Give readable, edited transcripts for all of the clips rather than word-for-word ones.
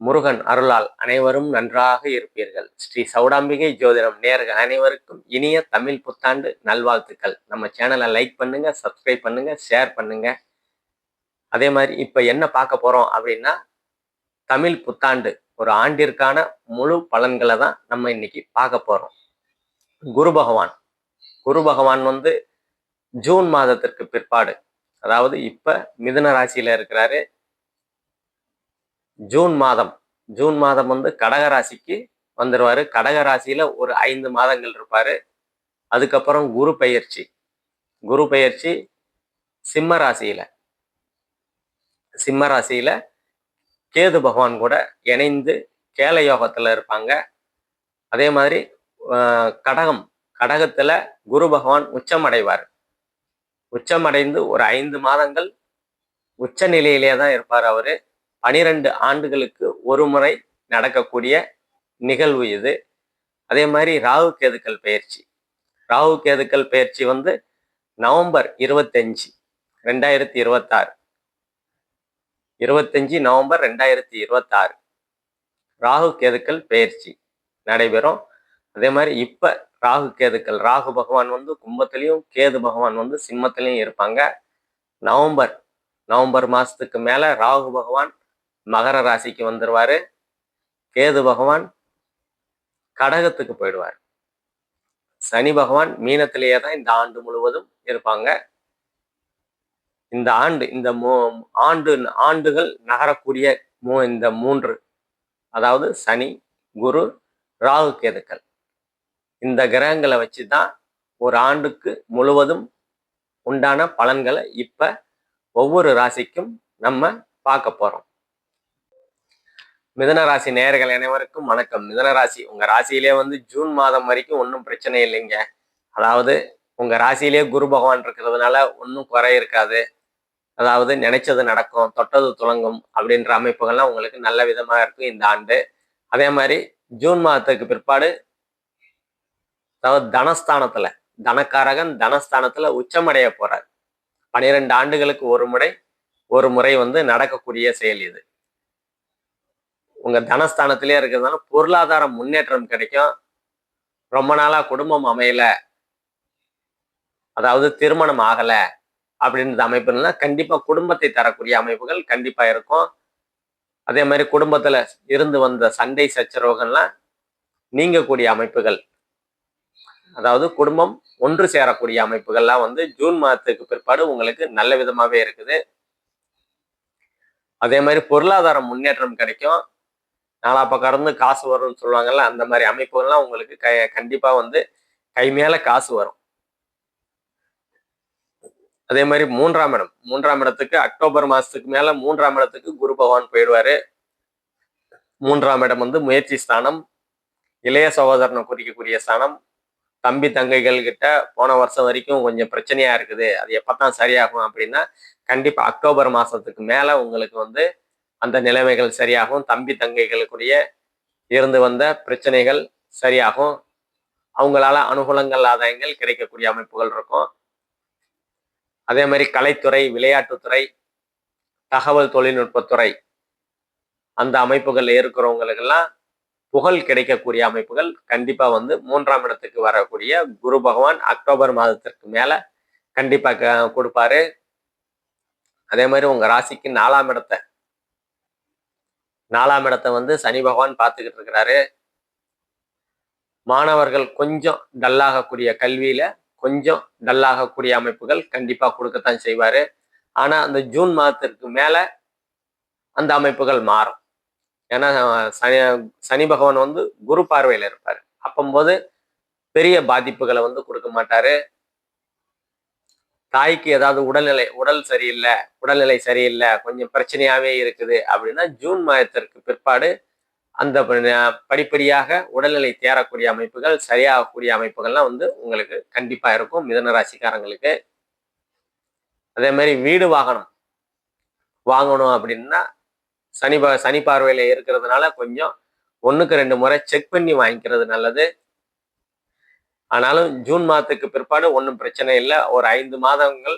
முருகன் அருளால் அனைவரும் நன்றாக இருப்பீர்கள். ஸ்ரீ சௌடாம்பிகை ஜோதிடம் நேயர்கள் அனைவருக்கும் இனிய தமிழ் புத்தாண்டு நல்வாழ்த்துக்கள். நம்ம சேனலை லைக் பண்ணுங்க, சப்ஸ்கிரைப் பண்ணுங்க, ஷேர் பண்ணுங்க. அதே மாதிரி இப்ப என்ன பார்க்க போறோம் அப்படின்னா, தமிழ் புத்தாண்டு ஒரு ஆண்டிற்கான முழு பலன்களை தான் நம்ம இன்னைக்கு பார்க்க போறோம். குரு பகவான் குரு பகவான் ஜூன் மாதத்திற்கு பிற்பாடு, அதாவது இப்ப மிதுன ராசியில இருக்கிறாரு. ஜூன் மாதம் கடக ராசிக்கு வந்துருவாரு. கடக ராசியில ஒரு 5 மாதங்கள் இருப்பாரு. அதுக்கப்புறம் குரு பெயர்ச்சி சிம்ம ராசியில கேது பகவான் கூட இணைந்து கேல யோகத்துல இருப்பாங்க. அதே மாதிரி கடகத்துல குரு பகவான் உச்சமடைந்து ஒரு 5 மாதங்கள் உச்ச நிலையிலே தான் இருப்பார். அவரு 12 ஆண்டுகளுக்கு ஒரு முறை நடக்கக்கூடிய நிகழ்வு இது. அதே மாதிரி ராகு கேதுக்கள் பயிற்சி நவம்பர் 25 2026 நவம்பர் 2026 ராகு கேதுக்கள் பயிற்சி நடைபெறும். அதே மாதிரி இப்ப ராகு பகவான் கும்பத்திலையும் கேது பகவான் சிம்மத்திலையும் இருப்பாங்க. நவம்பர் மாசத்துக்கு மேல ராகு பகவான் மகர ராசிக்கு வந்துருவாரு. கேது பகவான் கடகத்துக்கு போயிடுவார். சனி பகவான் மீனத்திலேயே தான் இந்த ஆண்டு முழுவதும் இருப்பாங்க. இந்த ஆண்டுகள் நகரக்கூடிய இந்த 3, அதாவது சனி, குரு, ராகு கேதுக்கள், இந்த கிரகங்களை வச்சுதான் ஒரு ஆண்டுக்கு முழுவதும் உண்டான பலன்களை இப்ப ஒவ்வொரு ராசிக்கும் நம்ம பார்க்க போறோம். மிதுன ராசி நேயர்கள் அனைவருக்கும் வணக்கம். மிதுன ராசி உங்க ராசியிலே ஜூன் மாதம் வரைக்கும் ஒன்றும் பிரச்சனை இல்லைங்க. அதாவது உங்க ராசியிலே குரு பகவான் இருக்கிறதுனால ஒன்றும் குறை இருக்காது. அதாவது நினைச்சது நடக்கும், தொட்டது துலங்கும் அப்படின்ற அமைப்புகள்லாம் உங்களுக்கு நல்ல விதமா இருக்கும் இந்த ஆண்டு. அதே மாதிரி ஜூன் மாதத்துக்கு பிற்பாடு, அதாவது தனக்காரகன் தனஸ்தானத்துல உச்சமடைய போறார். 12 ஆண்டுகளுக்கு ஒரு முறை நடக்கக்கூடிய செயல் இது. உங்க தனஸ்தானத்திலே இருக்கிறதுனால பொருளாதார முன்னேற்றம் கிடைக்கும். ரொம்ப நாளா குடும்பம் அமையல, அதாவது திருமணம் ஆகல அப்படின்ற அமைப்புகள்னா கண்டிப்பா குடும்பத்தை தரக்கூடிய அமைப்புகள் கண்டிப்பா இருக்கும். அதே மாதிரி குடும்பத்துல இருந்து வந்த சண்டை சச்சரவுகள்லாம் நீங்கக்கூடிய அமைப்புகள், அதாவது குடும்பம் ஒன்று சேரக்கூடிய அமைப்புகள்லாம் ஜூன் மாதத்துக்கு பிற்பாடு உங்களுக்கு நல்ல விதமாவே இருக்குது. அதே மாதிரி பொருளாதார முன்னேற்றம் கிடைக்கும். நாலாப்ப கடந்து காசு வரும்னு சொல்லுவாங்கல்ல, அந்த மாதிரி அமைப்புகள்லாம் உங்களுக்கு கண்டிப்பா கை மேல காசு வரும். அதே மாதிரி மூன்றாம் இடத்துக்கு அக்டோபர் மாசத்துக்கு மேல 3ஆம் இடத்துக்கு குரு பகவான் போயிடுவாரு. 3ஆம் இடம் முயற்சி ஸ்தானம், இளைய சகோதரனை குறிக்கக்கூடிய ஸ்தானம். தம்பி தங்கைகள் கிட்ட போன வருஷம் வரைக்கும் கொஞ்சம் பிரச்சனையா இருக்குது, அது எப்பதான் சரியாகும் அப்படின்னா கண்டிப்பா அக்டோபர் மாசத்துக்கு மேல உங்களுக்கு அந்த நிலைமைகள் சரியாகும். தம்பி தங்கைகளுக்குரிய இருந்து வந்த பிரச்சனைகள் சரியாகும். அவங்களால அனுகூலங்கள் ஆதாயங்கள் கிடைக்கக்கூடிய அமைப்புகள் இருக்கும். அதே மாதிரி கலைத்துறை, விளையாட்டுத்துறை, தகவல் தொழில்நுட்பத்துறை, அந்த அமைப்புகள் இருக்கிறவங்களுக்கெல்லாம் புகழ் கிடைக்கக்கூடிய அமைப்புகள் கண்டிப்பா 3ஆம் இடத்துக்கு வரக்கூடிய குரு பகவான் அக்டோபர் மாதத்திற்கு மேல கண்டிப்பா கொடுப்பாரு. அதே மாதிரி உங்க ராசிக்கு 4ஆம் இடத்தை சனி பகவான் பார்த்துக்கிட்டு இருக்கிறாரு. மாணவர்கள் கொஞ்சம் டல்லாகக்கூடிய, கல்வியில கொஞ்சம் டல்லாகக்கூடிய அமைப்புகள் கண்டிப்பா கொடுக்கத்தான் செய்வாரு. ஆனா அந்த ஜூன் மாதத்திற்கு மேல அந்த அமைப்புகள் மாறும். ஏன்னா சனி பகவான் குரு பார்வையில இருப்பாரு. அப்பம்போது பெரிய பாதிப்புகளை கொடுக்க மாட்டாரு. தாய்க்கு ஏதாவது உடல்நிலை சரியில்லை, கொஞ்சம் பிரச்சனையாவே இருக்குது அப்படின்னா ஜூன் மாதத்திற்கு பிற்பாடு அந்த படிப்படியாக உடல்நிலை தேரக்கூடிய அமைப்புகள், சரியாகக்கூடிய அமைப்புகள்லாம் உங்களுக்கு கண்டிப்பா இருக்கும் மிதுன ராசிக்காரங்களுக்கு. அதே மாதிரி வீடு வாங்கணும் அப்படின்னா சனி பார்வையில இருக்கிறதுனால கொஞ்சம் 1க்கு 2 முறை செக் பண்ணி வாங்கிக்கிறது நல்லது. ஆனாலும் ஜூன் மாதத்துக்கு பிற்பாடு ஒன்றும் பிரச்சனை இல்லை. ஒரு 5 மாதங்கள்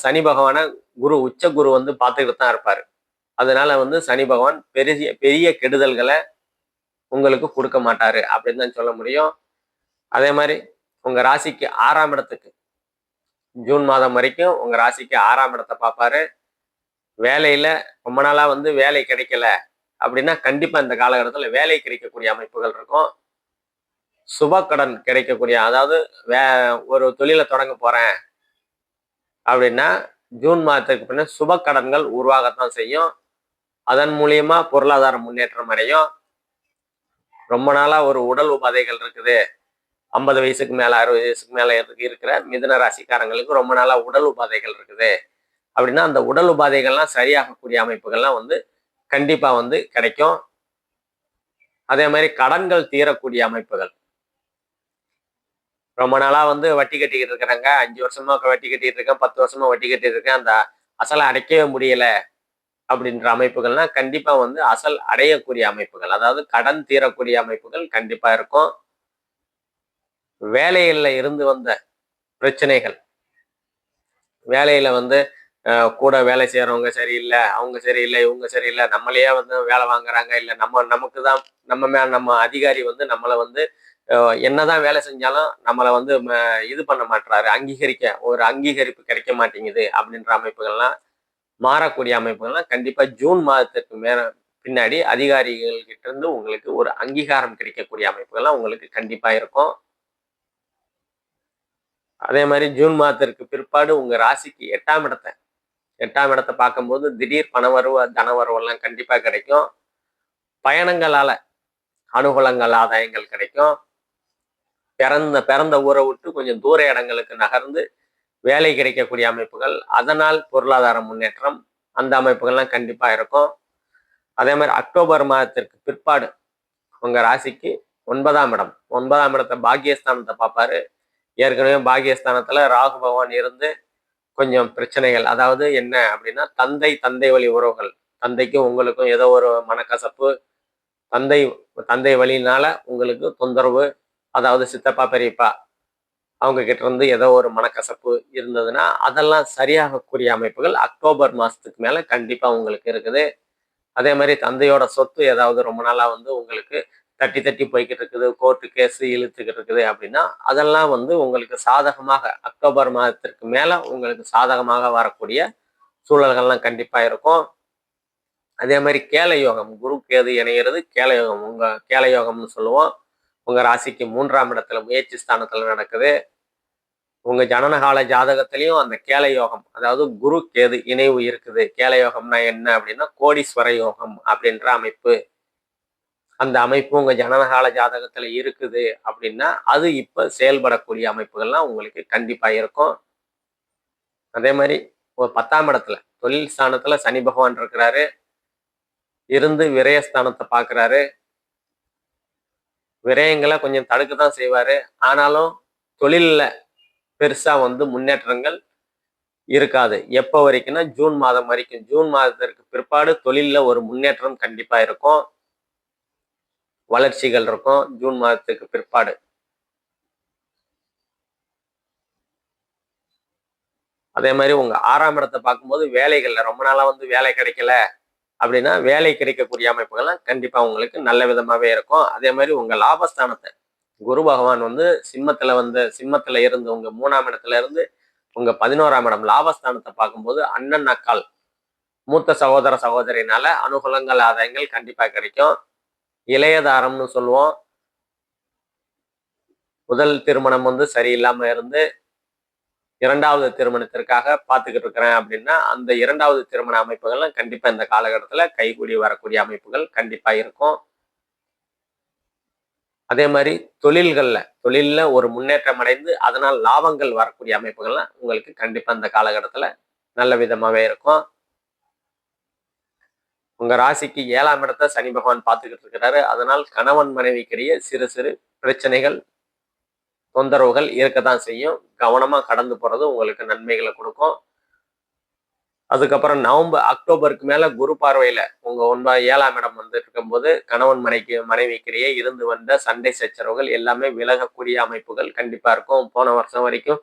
சனி பகவான உச்ச குரு பார்த்துக்கிட்டு தான் இருப்பாரு. அதனால வந்து சனி பகவான் பெரிய பெரிய கெடுதல்களை உங்களுக்கு கொடுக்க மாட்டாரு அப்படின்னு தான் சொல்ல முடியும். அதே மாதிரி உங்க ராசிக்கு 6ஆம் இடத்துக்கு ஜூன் மாதம் வரைக்கும் உங்க ராசிக்கு 6ஆம் இடத்தை பார்ப்பாரு. வேலையில ரொம்ப நாளா வந்து வேலை கிடைக்கல அப்படின்னா கண்டிப்பா இந்த காலகட்டத்துல வேலை கிடைக்கக்கூடிய அமைப்புகள் இருக்கும். சுப கடன் கிடைக்கக்கூடிய, அதாவது ஒரு தொழிலை தொடங்க போறேன் அப்படின்னா ஜூன் மாதத்துக்கு பின்ன சுப கடன்கள் உருவாகத்தான் செய்யும். அதன் மூலியமா பொருளாதார முன்னேற்றம் அடையும். ரொம்ப நாளா ஒரு உடல் உபாதைகள் இருக்குது, 50 வயசுக்கு மேல 60 வயசுக்கு மேல இருக்கிற மிதுன ராசிக்காரங்களுக்கு ரொம்ப நாளா உடல் உபாதைகள் இருக்குது அப்படின்னா அந்த உடல் உபாதைகள்லாம் சரியாகக்கூடிய அமைப்புகள்லாம் வந்து கண்டிப்பா வந்து கிடைக்கும். அதே மாதிரி கடன்கள் தீரக்கூடிய அமைப்புகள், ரொம்ப நாளா வந்து வட்டி கட்டிக்கிட்டு இருக்கிறாங்க, 5 வருஷமா வட்டி கட்டிட்டு இருக்கேன், 10 வருஷமா வட்டி கட்டிட்டு இருக்கேன், அந்த அசலை அடைக்கவே முடியல அப்படின்ற அமைப்புகள்லாம் கண்டிப்பா வந்து அசல் அடையக்கூடிய அமைப்புகள், அதாவது கடன் தீரக்கூடிய அமைப்புகள் கண்டிப்பா இருக்கும். வேலையில இருந்து வந்த பிரச்சனைகள், வேலையில வந்து கூட வேலை செய்யறவங்க சரியில்லை, அவங்க சரியில்லை, இவங்க சரியில்லை, நம்மளையே வந்து வேலை வாங்குறாங்க, இல்லை நமக்கு தான் நம்ம அதிகாரி வந்து நம்மளை வந்து என்னதான் வேலை செஞ்சாலும் நம்மளை வந்து இது பண்ண மாட்டாரு, ஒரு அங்கீகரிப்பு கிடைக்க மாட்டேங்குது அப்படின்ற அமைப்புகள்லாம் மாறக்கூடிய அமைப்புகள்லாம் கண்டிப்பா ஜூன் மாதத்திற்கு பின்னாடி அதிகாரிகள் கிட்ட இருந்து உங்களுக்கு ஒரு அங்கீகாரம் கிடைக்கக்கூடிய அமைப்புகள்லாம் உங்களுக்கு கண்டிப்பா இருக்கும். அதே மாதிரி ஜூன் மாதத்திற்கு பிற்பாடு உங்க ராசிக்கு 8ஆம் இடத்தை பார்க்கும்போது திடீர் பணவரவு தனவரவு எல்லாம் கண்டிப்பா கிடைக்கும். பயணங்களால அனுகூலங்கள் ஆதாயங்கள் கிடைக்கும். பிறந்த ஊரை விட்டு கொஞ்சம் தூர இடங்களுக்கு நகர்ந்து வேலை கிடைக்கக்கூடிய அமைப்புகள், அதனால் பொருளாதார முன்னேற்றம், அந்த அமைப்புகள்லாம் கண்டிப்பா இருக்கும். அதே மாதிரி அக்டோபர் மாதத்திற்கு பிற்பாடு உங்க ராசிக்கு 9ஆம் இடத்தை பாக்கியஸ்தானத்தை பார்ப்பாரு. ஏற்கனவே பாக்கியஸ்தானத்துல ராகு பகவான் இருந்து கொஞ்சம் பிரச்சனைகள், அதாவது என்ன அப்படின்னா தந்தை வழி உறவுகள், தந்தைக்கும் உங்களுக்கும் ஏதோ ஒரு மனக்கசப்பு, தந்தை தந்தை வழியினால உங்களுக்கு தொந்தரவு, அதாவது சித்தப்பா பெரியப்பா அவங்க கிட்ட இருந்து ஏதோ ஒரு மனக்கசப்பு இருந்ததுன்னா அதெல்லாம் சரியாகக்கூடிய அமைப்புகள் அக்டோபர் மாசத்துக்கு மேல கண்டிப்பா உங்களுக்கு இருக்குது. அதே மாதிரி தந்தையோட சொத்து ஏதாவது ரொம்ப நாளா வந்து உங்களுக்கு தட்டி தட்டி போய்கிட்டு இருக்குது, கோர்ட்டு கேஸ் இழுத்துக்கிட்டு இருக்குது அப்படின்னா அதெல்லாம் வந்து உங்களுக்கு சாதகமாக அக்டோபர் மாதத்திற்கு மேல உங்களுக்கு சாதகமாக வரக்கூடிய சூழல்கள்லாம் கண்டிப்பா இருக்கும். அதே மாதிரி கேள யோகம், குரு கேது இணைகிறது கேள யோகம், உங்க கேள யோகம்னு சொல்லுவோம். உங்க ராசிக்கு 3ஆம் இடத்துல முயற்சி ஸ்தானத்துல நடக்குது. உங்க ஜனனகால ஜாதகத்திலையும் அந்த கேள யோகம், அதாவது குரு கேது இணைவு இருக்குது. கேள யோகம்னா என்ன அப்படின்னா கோடீஸ்வர யோகம் அப்படின்ற அமைப்பு. அந்த அமைப்பு உங்க ஜனனகால ஜாதகத்துல இருக்குது அப்படின்னா அது இப்ப செயல்படக்கூடிய அமைப்புகள்லாம் உங்களுக்கு கண்டிப்பா இருக்கும். அதே மாதிரி ஒரு 10ஆம் இடத்துல தொழில் ஸ்தானத்துல சனி பகவான் இருக்கிறாரு, இருந்து விரயஸ்தானத்தை பார்க்கிறாரு. விரயங்களை கொஞ்சம் தடுக்கத்தான் செய்வாரு, ஆனாலும் தொழில்ல பெருசா வந்து முன்னேற்றங்கள் இருக்காது. எப்போ வரைக்கும்னா ஜூன் மாதம் வரைக்கும். ஜூன் மாதத்திற்கு பிற்பாடு தொழில்ல ஒரு முன்னேற்றம் கண்டிப்பா இருக்கும், வளர்ச்சிகள் இருக்கும் ஜூன் மாதத்துக்கு பிற்பாடு. அதே மாதிரி உங்க 6ஆம் இடத்தை பார்க்கும்போது வேலைகள்ல ரொம்ப நாளா வந்து வேலை கிடைக்கல அப்படின்னா வேலை கிடைக்கக்கூடிய அமைப்புகள்லாம் கண்டிப்பா உங்களுக்கு நல்ல விதமாவே இருக்கும். அதே மாதிரி உங்க லாபஸ்தானத்தை குரு பகவான் வந்து சிம்மத்துல இருந்து உங்க 3ஆம் இடத்துல இருந்து உங்க 11ஆம் இடம் லாபஸ்தானத்தை பார்க்கும்போது அண்ணன் அக்கால் மூத்த சகோதர சகோதரினால அனுகூலங்கள் ஆதாயங்கள் கண்டிப்பா கிடைக்கும். இளையதாரம்னு சொல்லுவோம். முதல் திருமணம் வந்து சரியில்லாம இருந்து 2வது திருமணத்திற்காக பார்த்துக்கிட்டு இருக்கிறேன் அப்படின்னா அந்த 2வது திருமண அமைப்புகள்லாம் கண்டிப்பா இந்த காலகட்டத்துல கைகூடி வரக்கூடிய அமைப்புகள் கண்டிப்பா இருக்கும். அதே மாதிரி தொழில்ல ஒரு முன்னேற்றம் அடைந்து அதனால் லாபங்கள் வரக்கூடிய அமைப்புகள்லாம் உங்களுக்கு கண்டிப்பா இந்த காலகட்டத்துல நல்ல விதமாவே இருக்கும். உங்க ராசிக்கு 7ஆம் இடத்தை சனி பகவான் பார்த்துக்கிட்டு இருக்கிறாரு. அதனால் கணவன் மனைவிக்கிடையே சிறு சிறு பிரச்சனைகள் தொந்தரவுகள் இருக்கத்தான் செய்யும். கவனமா கடந்து போறது உங்களுக்கு நன்மைகளை கொடுக்கும். அதுக்கப்புறம் அக்டோபருக்கு மேல குரு பார்வையில உங்க 7ஆம் இடம் வந்து இருக்கும்போது கணவன் மனைவிக்கிடையே இருந்து வந்த சண்டை சச்சரவுகள் எல்லாமே விலகக்கூடிய அமைப்புகள் கண்டிப்பா இருக்கும். போன வருஷம் வரைக்கும்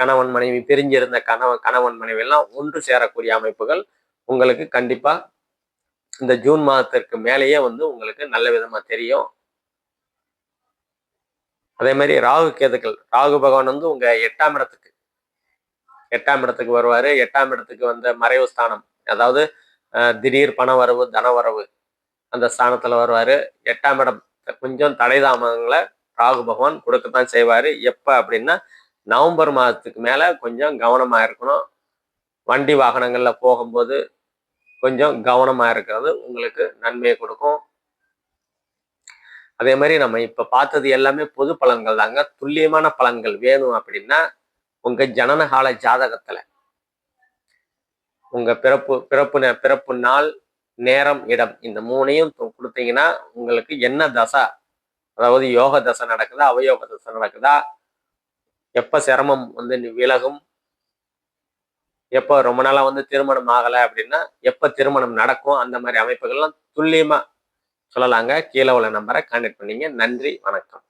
கணவன் மனைவி பிரிஞ்சிருந்த கணவன் மனைவி எல்லாம் ஒன்று சேரக்கூடிய அமைப்புகள் உங்களுக்கு கண்டிப்பா இந்த ஜூன் மாதத்திற்கு மேலேயே வந்து உங்களுக்கு நல்ல விதமா தெரியும். அதே மாதிரி ராகு கேதுக்கள், ராகு பகவான் வந்து உங்க 8ஆம் இடத்துக்கு வருவாரு. 8ஆம் இடத்துக்கு வந்த மறைவு ஸ்தானம், அதாவது திடீர் பண வரவு, தன வரவு அந்த ஸ்தானத்துல வருவாரு. 8ஆம் இடம் கொஞ்சம் தடை தாமதங்களை ராகு பகவான் கொடுக்கத்தான் செய்வாரு. எப்ப அப்படின்னா நவம்பர் மாதத்துக்கு மேல கொஞ்சம் கவனமா இருக்கணும். வண்டி வாகனங்கள்ல போகும்போது கொஞ்சம் கவனமா இருக்கிறது உங்களுக்கு நன்மையை கொடுக்கும். அதே மாதிரி நம்ம இப்ப பார்த்தது எல்லாமே பொது பலன்கள் தாங்க. துல்லியமான பலன்கள் வேணும் அப்படின்னா உங்க ஜனனகால ஜாதகத்துல உங்க பிறப்பு நாள், நேரம், இடம் இந்த 3யும் கொடுத்தீங்கன்னா உங்களுக்கு என்ன தசை, அதாவது யோக தசை நடக்குதா, அவயோக தசை நடக்குதா, எப்ப சிரமம் வந்து விலகும், எப்போ ரொம்ப நாளா வந்து திருமணம் ஆகலை அப்படின்னா எப்ப திருமணம் நடக்கும், அந்த மாதிரி அமைப்புகள்லாம் துல்லியமா சொல்லலாங்க. கீழே உள்ள நம்பரை கான்டாக்ட் பண்ணீங்க. நன்றி, வணக்கம்.